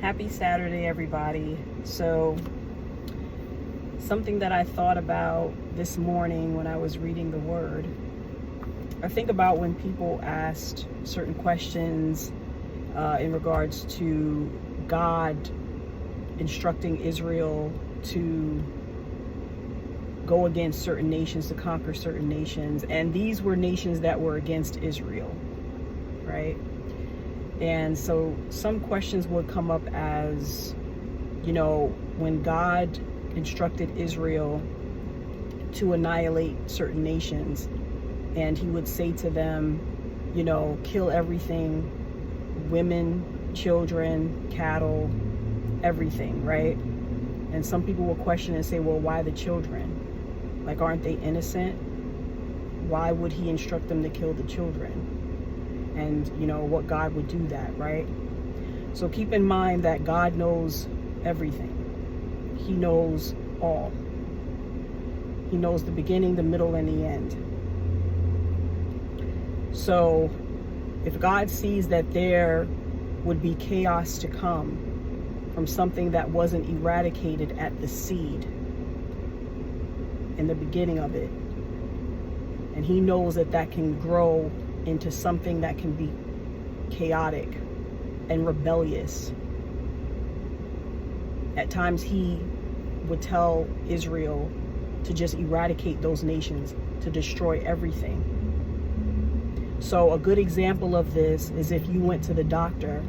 Happy Saturday, everybody. So, something that I thought about this morning when I was reading the Word, I think about when people asked certain questions in regards to God instructing Israel to go against certain nations, to conquer certain nations. And these were nations that were against Israel, right? And so some questions would come up as, when God instructed Israel to annihilate certain nations, and he would say to them, kill everything, women, children, cattle, everything, right? And some people will question and say, well, why the children? Like, aren't they innocent? Why would he instruct them to kill the children? And what God would do that, right? So keep in mind that God knows everything. He knows all. He knows the beginning, the middle, and the end. So if God sees that there would be chaos to come from something that wasn't eradicated at the seed in the beginning of it, and he knows that that can grow into something that can be chaotic and rebellious. At times he would tell Israel to just eradicate those nations, to destroy everything. So a good example of this is if you went to the doctor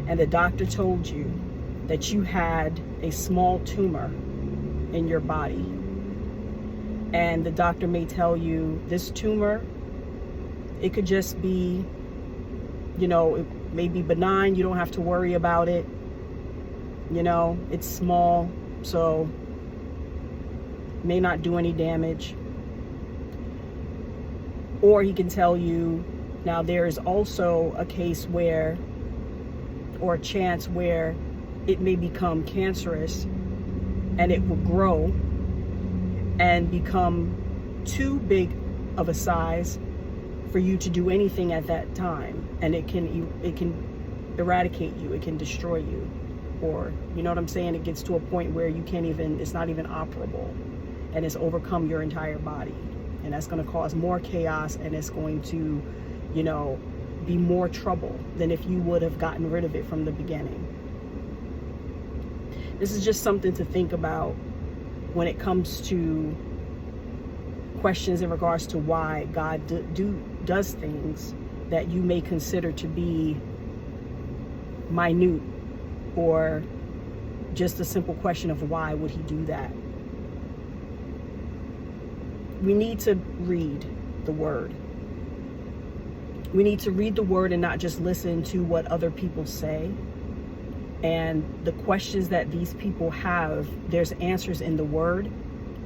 and the doctor told you that you had a small tumor in your body, and the doctor may tell you this tumor, it could just be, it may be benign. You don't have to worry about it. It's small, so may not do any damage. Or he can tell you, now there is also a case where, or a chance where it may become cancerous and it will grow and become too big of a size for you to do anything at that time, and it can eradicate you, it can destroy you, or you know what I'm saying, it gets to a point where you can't even, it's not even operable, and it's overcome your entire body, and that's going to cause more chaos, and it's going to be more trouble than if you would have gotten rid of it from the beginning. This is just something to think about when it comes to questions in regards to why God does things that you may consider to be minute, or just a simple question of why would he do that. We need to read the Word. We need to read the Word and not just listen to what other people say. And the questions that these people have, there's answers in the Word,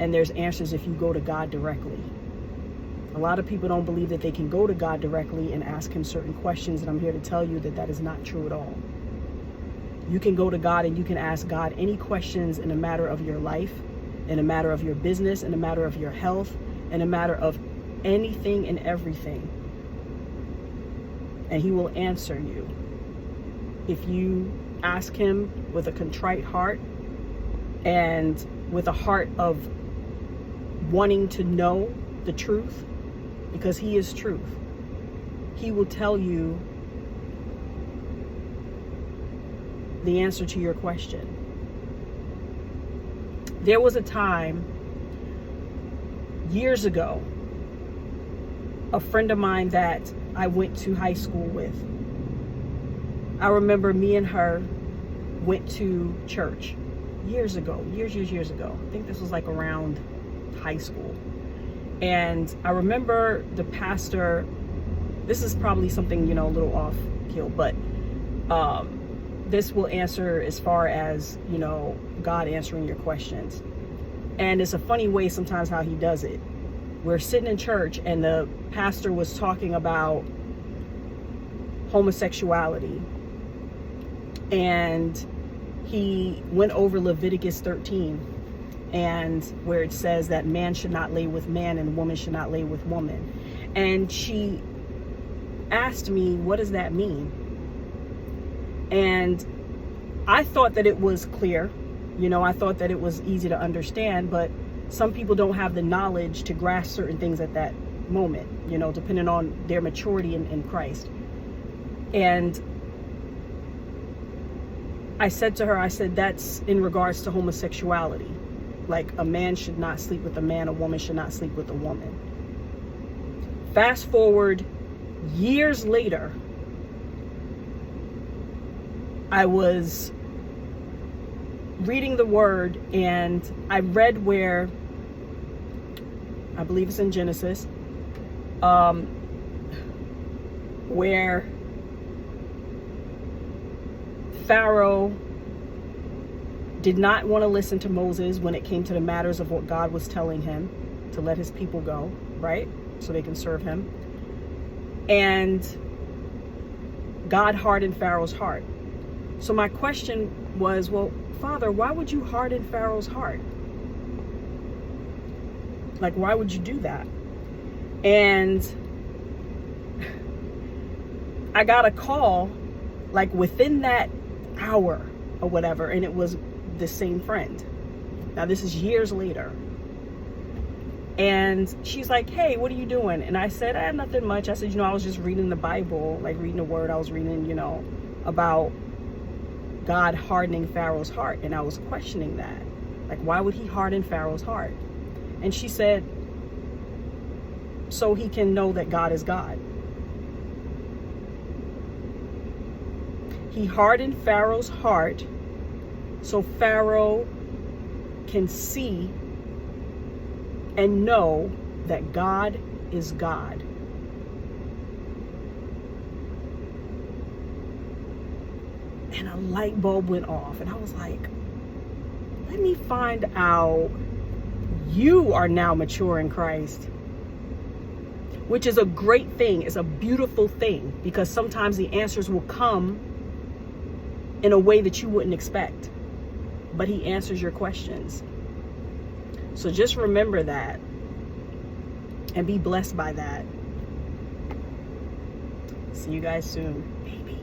and there's answers if you go to God directly. A lot of people don't believe that they can go to God directly and ask him certain questions, and I'm here to tell you that that is not true at all. You can go to God and you can ask God any questions in a matter of your life, in a matter of your business, in a matter of your health, in a matter of anything and everything. And he will answer you. If you ask him with a contrite heart and with a heart of wanting to know the truth, because he is truth, he will tell you the answer to your question. There was a time years ago, a friend of mine that I went to high school with, I remember me and her went to church years ago. I think this was like around high school. And I remember the pastor, this is probably something, a little off kill, but this will answer as far as, God answering your questions. And it's a funny way sometimes how he does it. We're sitting in church and the pastor was talking about homosexuality. And he went over Leviticus 13, and where it says that man should not lay with man and woman should not lay with woman. And she asked me, what does that mean? And I thought that it was clear. I thought that it was easy to understand, but some people don't have the knowledge to grasp certain things at that moment, depending on their maturity in Christ. And I said to her, that's in regards to homosexuality. Like, a man should not sleep with a man, a woman should not sleep with a woman. Fast forward years later, I was reading the word, and I read where, I believe it's in Genesis, where Pharaoh did not want to listen to Moses when it came to the matters of what God was telling him to let his people go, right? So they can serve him. And God hardened Pharaoh's heart. So my question was, well, Father, why would you harden Pharaoh's heart? Like, why would you do that? And I got a call, like, within that hour or whatever, and it was the same friend. Now, this is years later. And she's like, hey, what are you doing? And I said, nothing much. I said, I was just reading the Bible, like reading the word. I was reading, about God hardening Pharaoh's heart. And I was questioning that. Like, why would he harden Pharaoh's heart? And she said, so he can know that God is God. He hardened Pharaoh's heart so Pharaoh can see and know that God is God. And a light bulb went off, and I was like, let me find out you are now mature in Christ, which is a great thing. It's a beautiful thing, because sometimes the answers will come in a way that you wouldn't expect, but he answers your questions. So just remember that and be blessed by that. See you guys soon. Baby.